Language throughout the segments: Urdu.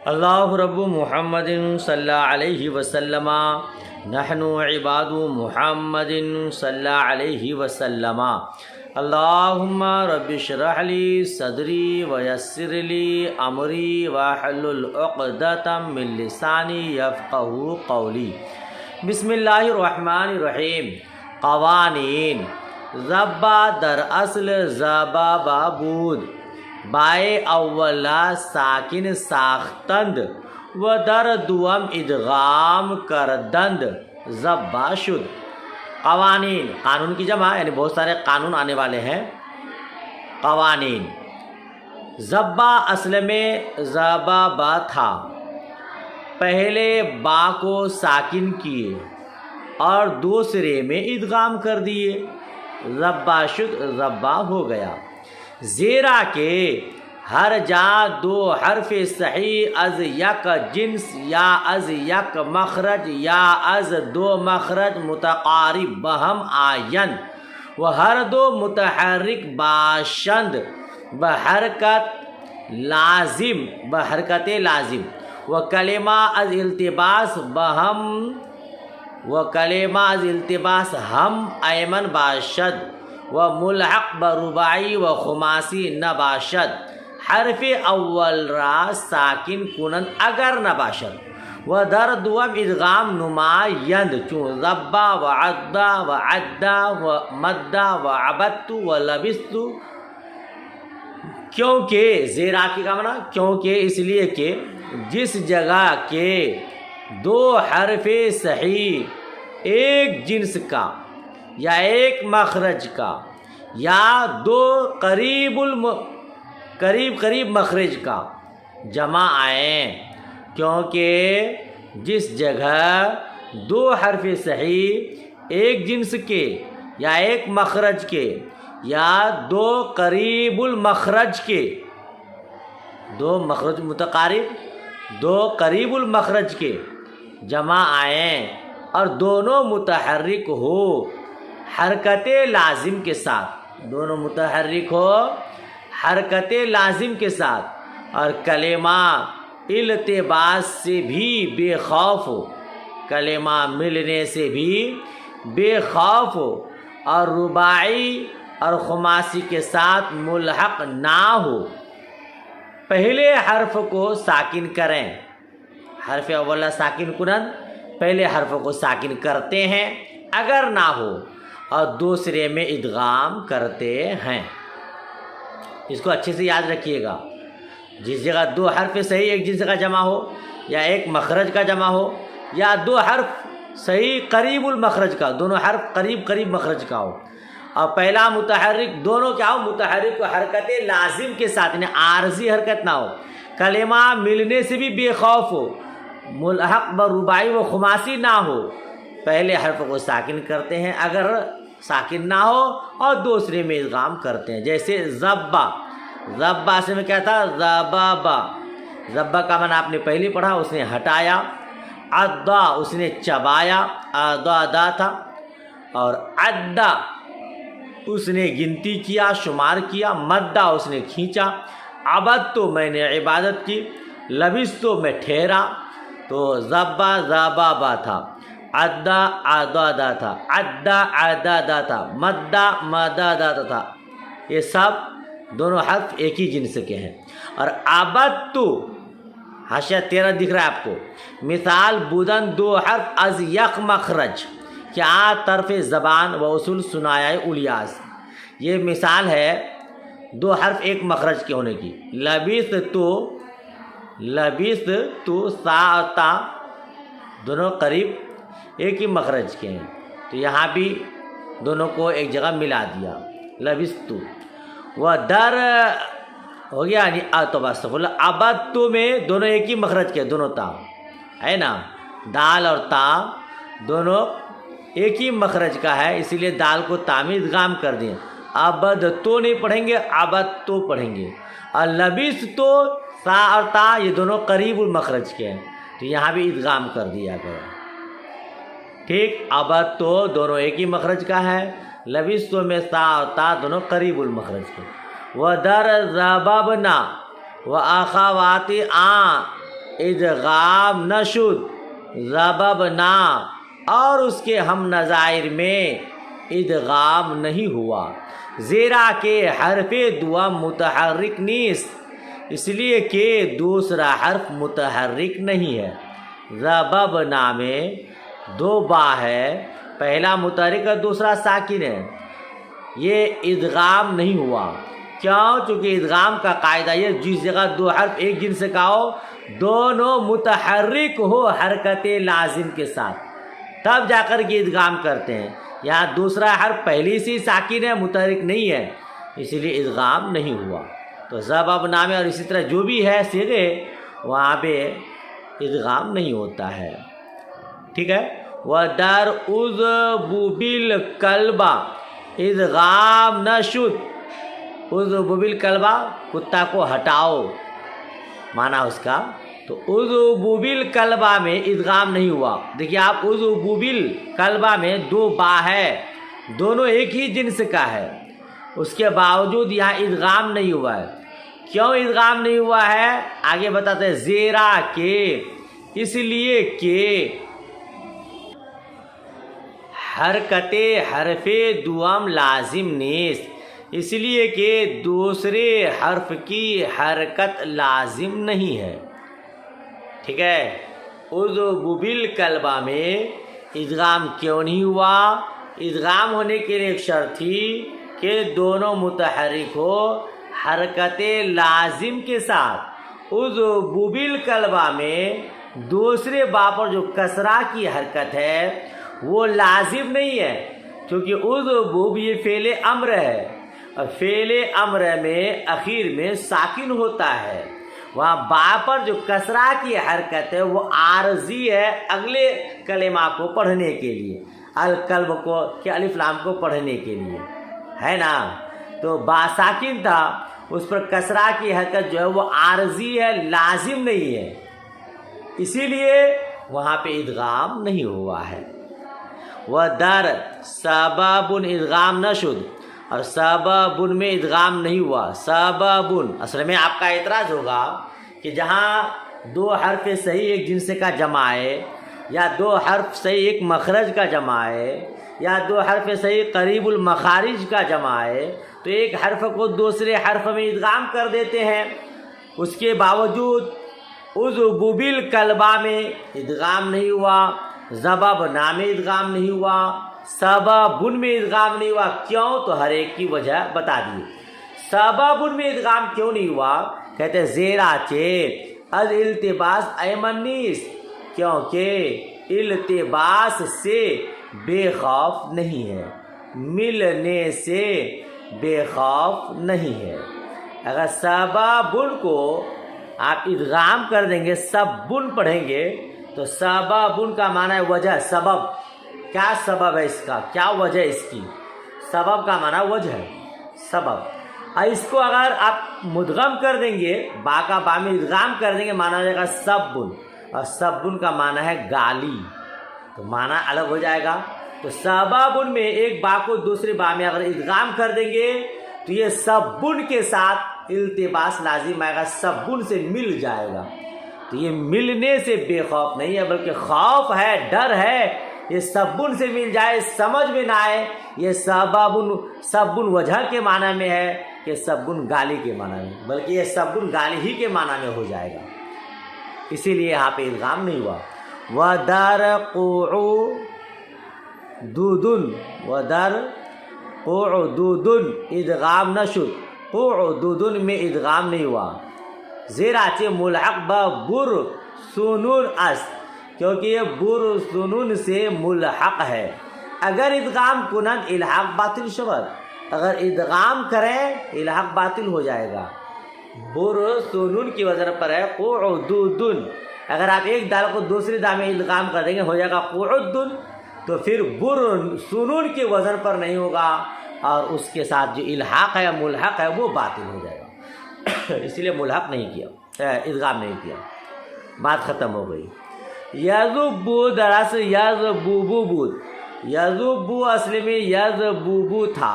اللہ رب محمد صلی اللہ علیہ وسلم نحن عباد محمد صلی اللہ علیہ وسلم اللہم رب اشرح لی صدری ویسر لی امری واحلل عقدۃ من لسانی یفقہوا قولی۔ بسم اللہ الرحمن الرحیم۔ قوانین۔ ذبا در اصل ذبا بابود، بائے اولا ساکن ساختند و در دوم ادغام کردند ذبا شد۔ قوانین، قانون کی جمع، یعنی بہت سارے قانون آنے والے ہیں۔ قوانین۔ ذبا اصل میں ذبا با تھا، پہلے با کو ساکن کیے اور دوسرے میں ادغام کر دیے، ذبا شد، ذبا ہو گیا۔ زیرا کہ ہر جا دو حرف صحیح از یک جنس یا از یک مخرج یا از دو مخرج متقارب بہم آین و ہر دو متحرک باشند بحرکت لازم و کلمہ از التباس بہم ہم ایمن باشد و ملحق برباعی و خماسی نباشد، حرف اول را ساکن کنند اگر نباشد و در دوم ادغام نمایند، چون ذبا و عدا و عدا و مدا و عبدت و لبست، کیونکہ زیرا کی کا معنی کیونکہ اس لیے کہ جس جگہ کے دو حرف صحیح ایک جنس کا یا ایک مخرج کا یا دو قریب مخرج کا جمع آئیں، کیونکہ جس جگہ دو حرف صحیح ایک جنس کے یا ایک مخرج کے یا دو قریب المخرج کے، دو مخرج متقارب، دو قریب المخرج کے جمع آئیں اور دونوں متحرک ہو حرکت لازم کے ساتھ، دونوں متحرک ہو حرکت لازم کے ساتھ، اور کلمہ التباس سے بھی بے خوف ہو، کلمہ ملنے سے بھی بے خوف ہو، اور رباعی اور خماسی کے ساتھ ملحق نہ ہو۔ پہلے حرف کو ساکن کریں، حرف اولا ساکن کنند، پہلے حرف کو ساکن کرتے ہیں اگر نہ ہو، اور دوسرے میں ادغام کرتے ہیں۔ اس کو اچھے سے یاد رکھیے گا، جس جگہ دو حرف صحیح ایک جنس کا جمع ہو یا ایک مخرج کا جمع ہو یا دو حرف صحیح قریب المخرج کا، دونوں حرف قریب مخرج کا ہو، اور پہلا متحرک دونوں کیا ہو، متحرک و حرکت لازم کے ساتھ، یعنی عارضی حرکت نہ ہو، کلمہ ملنے سے بھی بے خوف ہو، ملحق برباعی و خماسی نہ ہو، پہلے حرف کو ساکن کرتے ہیں اگر ساکن نہ ہو، اور دوسرے میں ادغام کرتے ہیں، جیسے ذبا، ذبا سے میں کیا تھا، ذبابا، ذبا کا معنی آپ نے پہلے پڑھا، اس نے ہٹایا، عدا اس نے چبایا، ادا تھا، اور عدا اس نے گنتی کیا، شمار کیا، مدا اس نے کھینچا، عبد تو میں نے عبادت کی، لبس تو میں ٹھہرا، تو ذبا ذبابا تھا، عدا عدا تھا، عدا عدا تھا، مدا مدا تھا، یہ سب دونوں حرف ایک ہی جنس کے ہیں۔ اور عبدت حاشیہ 13 دکھ رہا ہے آپ کو، مثال بودن دو حرف از یک مخرج، کیا طرف زبان و اصول سنایا الیاس، یہ مثال ہے دو حرف ایک مخرج کے ہونے کی۔ لبیس تو سا تا دونوں قریب ایک ہی مخرج کے ہیں، تو یہاں بھی دونوں کو ایک جگہ ملا دیا، لبستو و در ہو گیا، یعنی عبدتو میں دونوں ایک ہی مخرج کے، دونوں تا ہے نا، دال اور تا دونوں ایک ہی مخرج کا ہے، اسی لیے دال کو تا میں ادغام کر دیں، عبدتو نہیں پڑھیں گے، عبدتو پڑھیں گے، اور لبستو سا اور تا یہ دونوں قریب المخرج کے ہیں، تو یہاں بھی ادغام کر دیا گیا، ٹھیک۔ عبد تو دونوں ایک ہی مخرج کا ہے، لبستو میں سا اور تا دونوں قریب المخرج کے۔ و در ذبابنا و اخواتی ادغام نہ شد ضببنا، اور اس کے ہم نظائر میں ادغام نہیں ہوا، زیرا کہ حرف دوم متحرک نیست، اس لیے کہ دوسرا حرف متحرک نہیں ہے۔ ضببنا میں دو با ہے، پہلا متحرک اور دوسرا ساکن ہے، یہ ادغام نہیں ہوا۔ کیوں؟ چونکہ ادغام کا قاعدہ یہ جس جگہ دو حرف ایک جنس کا ہو دونوں متحرک ہو حرکت لازم کے ساتھ، تب جا کر کے ادغام کرتے ہیں۔ یہاں دوسرا حرف پہلی سے ساکن ہے، متحرک نہیں ہے، اس لیے ادغام نہیں ہوا۔ تو ضببنا میں اور اسی طرح جو بھی ہے صیغے وہاں پہ ادغام نہیں ہوتا ہے، ٹھیک ہے۔ وَدَرْ اُذْبُ بِالْكَلْبَ ادغام نہ شد، اُذْبُ بِالْكَلْبَ کتا کو ہٹاؤ معنی اس کا، تو اُذْبُ بِالْكَلْبَ میں ادغام نہیں ہوا۔ دیکھیے آپ اُذْبُ بِالْكَلْبَ میں دو با ہے، دونوں ایک ہی جنس کا ہے، اس کے باوجود یہاں ادغام نہیں ہوا ہے۔ کیوں ادغام نہیں ہوا ہے آگے بتاتے ہیں، زیرا کہ اس لیے کہ حرکت حرف دوم لازم نیست، اس لیے کہ دوسرے حرف کی حرکت لازم نہیں ہے، ٹھیک ہے۔ اُذْبُ بِالْكَلْبَ میں ادغام کیوں نہیں ہوا؟ ادغام ہونے کے لیے ایک شرط تھی کہ دونوں متحرک ہو حرکت لازم کے ساتھ۔ اُذْبُ بِالْكَلْبَ میں دوسرے با پر جو کسرہ کی حرکت ہے وہ لازم نہیں ہے، کیونکہ اُذْبُ یہ فعل امر ہے، اور فعل امر میں اخیر میں ساکن ہوتا ہے، وہاں با پر جو کسرہ کی حرکت ہے وہ عارضی ہے اگلے کلمہ کو پڑھنے کے لیے، الکلب کو کہ الف لام کو پڑھنے کے لیے، ہے نا۔ تو با ساکن تھا، اس پر کسرہ کی حرکت جو ہے وہ عارضی ہے، لازم نہیں ہے، اسی لیے وہاں پہ ادغام نہیں ہوا ہے۔ وَدَرْ سَبَبٌ ادغام نہ شد، اور سببن میں ادغام نہیں ہوا۔ سببن اصل میں آپ کا اعتراض ہوگا کہ جہاں دو حرف صحیح ایک جنس کا جمع ہے، یا دو حرف صحیح ایک مخرج کا جمع ہے، یا دو حرف صحیح قریب المخارج کا جمع ہے، تو ایک حرف کو دوسرے حرف میں ادغام کر دیتے ہیں، اس کے باوجود اُذْبُ بِالْكَلْبَ میں ادغام نہیں ہوا، ضببنا میں ادغام نہیں ہوا، سببن میں ادغام نہیں ہوا۔ کیوں؟ تو ہر ایک کی وجہ بتا دیے۔ سببن میں ادغام کیوں نہیں ہوا؟ کہتے ہیں زیرا چے از التباس ایمن نیست، کیونکہ التباس سے بے خوف نہیں ہے، ملنے سے بے خوف نہیں ہے۔ اگر سببن کو آپ ادغام کر دیں گے، سببن پڑھیں گے، تو سببن کا معنی ہے وجہ، سبب، کیا سبب ہے اس کا، کیا وجہ اس کی، سبب کا معنی وجہ ہے، سبب۔ اور اس کو اگر آپ مدغم کر دیں گے، با کا با میں ادغام کر دیں گے، معنی ہو جائے گا سبن، اور سبن کا معنی ہے گالی، تو معنی الگ ہو جائے گا۔ تو سببن میں ایک با کو دوسرے با میں اگر ادغام کر دیں گے تو یہ سبن کے ساتھ التباس لازم آئے گا، سبن سے مل جائے گا، تو یہ ملنے سے بے خوف نہیں ہے بلکہ خوف ہے، ڈر ہے، یہ سبن سے مل جائے، سمجھ میں نہ آئے یہ سبن وجہ کے معنی میں ہے کہ سبن گالی کے معنی میں، بلکہ یہ سبن گالی ہی کے معنی میں ہو جائے گا، اسی لیے یہاں پہ ادغام نہیں ہوا۔ وَدَرْ قُعُدُودٌ وَدَرْ قُعُدُودٌ ادغام نہ شد، قُعُدُودٌ میں ادغام نہیں ہوا، زیرا چہ ملحق با بر سنون است، کیونکہ یہ بر سنون سے ملحق ہے۔ اگر ادغام کنند الحاق باطل شود، اگر ادغام کریں الحاق باطل ہو جائے گا۔ بر سنون کی وزن پر ہے قعدودن، اگر آپ ایک دال کو دوسری دال میں ادغام کر دیں گے ہو جائے گا قعدن، تو پھر بر سنون کے وزن پر نہیں ہوگا، اور اس کے ساتھ جو الحاق ہے ملحق ہے وہ باطل ہو جائے گا، اس لیے ملحق نہیں کیا، ادغام نہیں کیا، بات ختم ہو گئی۔ یذبو دراصل یذبوبو بود، یذبو اصل میں یذبوبو تھا،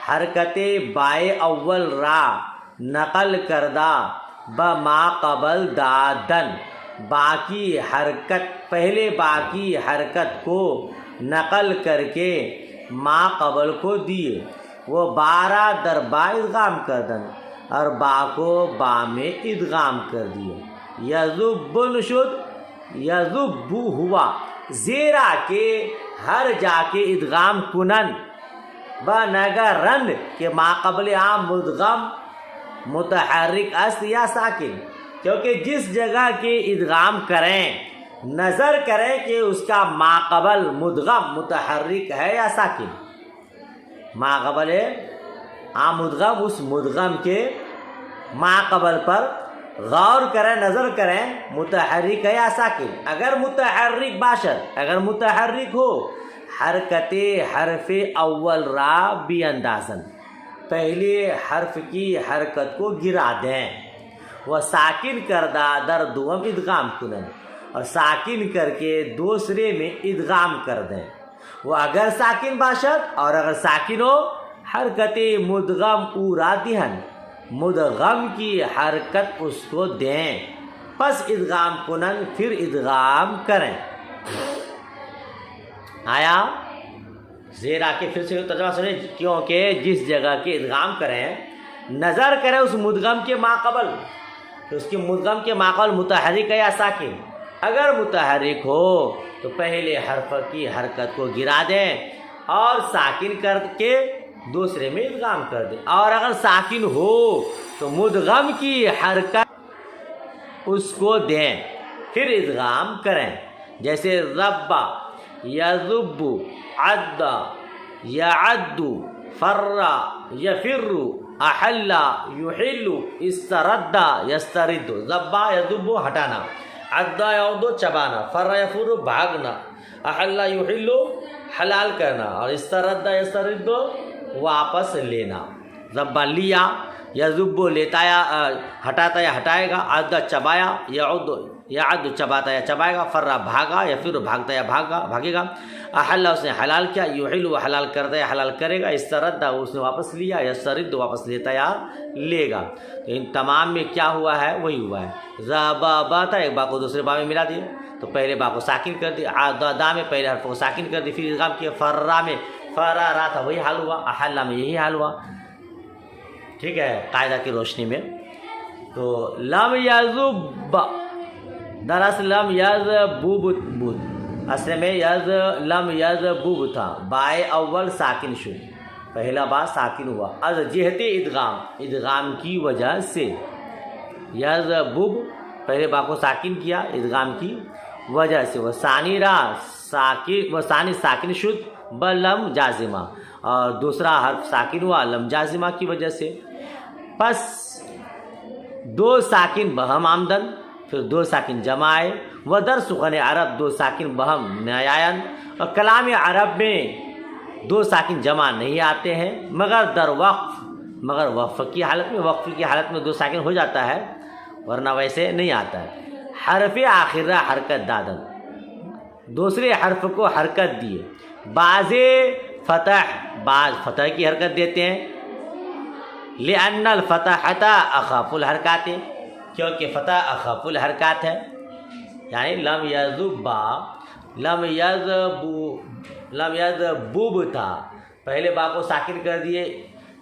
حرکت بائے اول را نقل کردہ بما قبل دادن، باقی حرکت، پہلے باقی حرکت کو نقل کر کے ما قبل کو دیے، وہ 12 در با ادغام کردن اور با کو با میں ادغام کر دیے۔ یذبن شد، یذبو ہوا، زیرا کے ہر جا کے ادغام کنن، بنگرن کہ ما قبل عام مدغم متحرک است یا ساکن، کیونکہ جس جگہ کے ادغام کریں نظر کریں کہ اس کا ما قبل مدغم متحرک ہے یا ساکن۔ ما قبل عام مدغم، اس مدغم کے ما قبل پر غور کریں، نظر کریں متحرک ہے یا ساکن۔ اگر متحرک باشد، اگر متحرک ہو، حرکت حرف اول را بھی اندازن، پہلے حرف کی حرکت کو گرا دیں، وہ ساکن کردہ در دوم ادغام کنن، اور ساکن کر کے دوسرے میں ادغام کر دیں۔ وہ اگر ساکن باشد اور اگر ساکن ہو، حرکت مدغم اورا دہن، مدغم کی حرکت اس کو دیں، پس ادغام کنن، پھر ادغام کریں۔ آیا زیرا کے پھر سے ترجمہ سنیں، کیونکہ جس جگہ کے ادغام کریں نظر کریں اس مدغم کے ما قبل کہ اس کے مدغم کے ما قبل متحرک ہے یا ساکن۔ اگر متحرک ہو تو پہلے حرف کی حرکت کو گرا دیں اور ساکن کر کے دوسرے میں ادغام کر دیں، اور اگر ساکن ہو تو مدغم کی حرکت اس کو دیں، پھر ادغام کریں۔ جیسے ربا، یذب، عد، یعد، فر، یفر، احل، یحل، استرد، یسترد۔ ذبا یذب ہٹانا، عد یعد چبانا، فر یفر بھاگنا، احل یحل حلال کرنا، اور استرد یسترد واپس لینا۔ ذبا لیا، یذب لیتا یا ہٹاتا یا ہٹائے گا، عد چبایا، یعد چباتا یا چبائے گا، فر بھاگا یا پھر بھاگتا یا بھاگے گا، احل اس نے حلال کیا، یحل وہ حلال کرتا یا حلال کرے گا، استرد اس نے واپس لیا، یسترد واپس لیتا یا لے گا۔ تو ان تمام میں کیا ہوا ہے؟ وہی ہوا ہے۔ ذبا تھا، ایک با کو دوسرے با میں ملا دیا، تو پہلے با کو ساکن کر دیا، دا میں پہلے حرف کو ساکن کر دی، پھر ادغام کیا۔ فرا میں فرا تھا، وہی حال ہوا، احل میں یہی حال ہوا۔ ٹھیک ہے، قاعدہ کی روشنی میں۔ تو لم یذب، دراصل لم یذبوب، اصل میں لم یذبوب تھا، بائے اول ساکن شد، پہلا با ساکن ہوا، از جہت ادغام، ادغام کی وجہ سے۔ یذبوب پہلے با کو ساکن کیا ادغام کی وجہ سے، وہ ثانی را ساکن، وہ ثانی ساکن شد بلم جازمہ، اور دوسرا حرف ساکن ہوا لم جازمہ کی وجہ سے۔ پس دو ساکن بہم آمدن، پھر دو ساکن جمع آئے، و در سخن عرب دو ساکن بہم نیائن، اور کلام عرب میں دو ساکن جمع نہیں آتے ہیں مگر در وقف، مگر وقف کی حالت میں، وقف کی حالت میں دو ساکن ہو جاتا ہے، ورنہ ویسے نہیں آتا ہے۔ حرف آخر را حرکت دادن، دوسرے حرف کو حرکت دیے، بعض فتح، بعض فتح کی حرکت دیتے ہیں، لأن الفتحۃ اخف الحرکات، کیونکہ فتح اخف الحرکات ہے، یعنی لم یذبا، لم یذبوب تھا، پہلے با کو ساکن کر دیے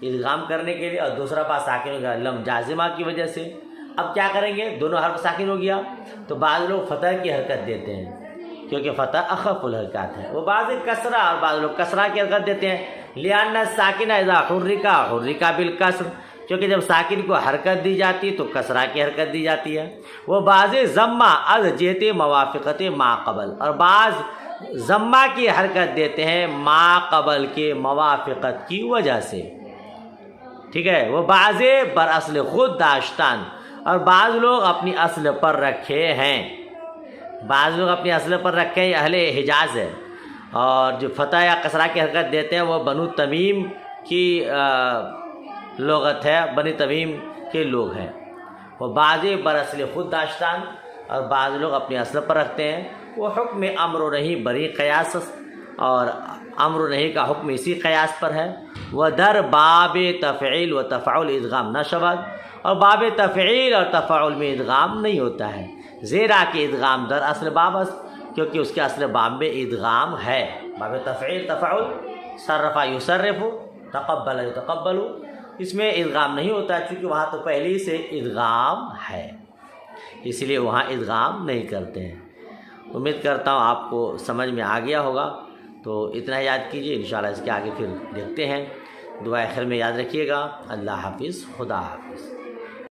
ادغام کرنے کے لیے، اور دوسرا با ساکن ہو گیا لم جازمہ کی وجہ سے۔ اب کیا کریں گے؟ دونوں حرف ساکن ہو گیا، تو بعض لوگ فتح کی حرکت دیتے ہیں کیونکہ فتح اخف الحرکات ہے، وہ بعض کسرہ، اور بعض لوگ کسرہ کی حرکت دیتے ہیں، لأن الساکن اذا حرک حرک بالکسر، کیونکہ جب ساکن کو حرکت دی جاتی تو کسرہ کی حرکت دی جاتی ہے۔ وہ بعض ضمہ از جہت موافقت ما قبل، اور بعض ضمہ کی حرکت دیتے ہیں ما قبل کے موافقت کی وجہ سے۔ ٹھیک ہے، وہ بعض بر اصل خود داشتان، اور بعض لوگ اپنی اصل پر رکھے ہیں، بعض لوگ اپنی اصل پر رکھے ہیں، اہل حجاز ہے، اور جو فتح یا کسرہ کی حرکت دیتے ہیں وہ بنو تمیم کی لغت ہے، بنی تمیم کے لوگ ہیں۔ وہ بعض بر اصل خود داشتان، اور بعض لوگ اپنی اصل پر رکھتے ہیں، وہ حکم امر و نہیں بری قیاس، اور امر و نہیں کا حکم اسی قیاس پر ہے۔ وہ در باب تفعیل و تفعل ادغام نہ شود، اور باب تفعیل اور تفعل میں ادغام نہیں ہوتا ہے، زیرا کے ادغام در اصل باب کیونکہ اس کے اصل باب میں ادغام ہے۔ باب تفعیل تفعل، صرف یصرف، تقبل یتقبل، اس میں ادغام نہیں ہوتا ہے چونکہ وہاں تو پہلے سے ادغام ہے، اس لیے وہاں ادغام نہیں کرتے ہیں۔ امید کرتا ہوں آپ کو سمجھ میں آ گیا ہوگا، تو اتنا یاد کیجیے، انشاءاللہ اس کے آگے پھر دیکھتے ہیں۔ دعائے خیر میں یاد رکھیے گا۔ اللہ حافظ، خدا حافظ۔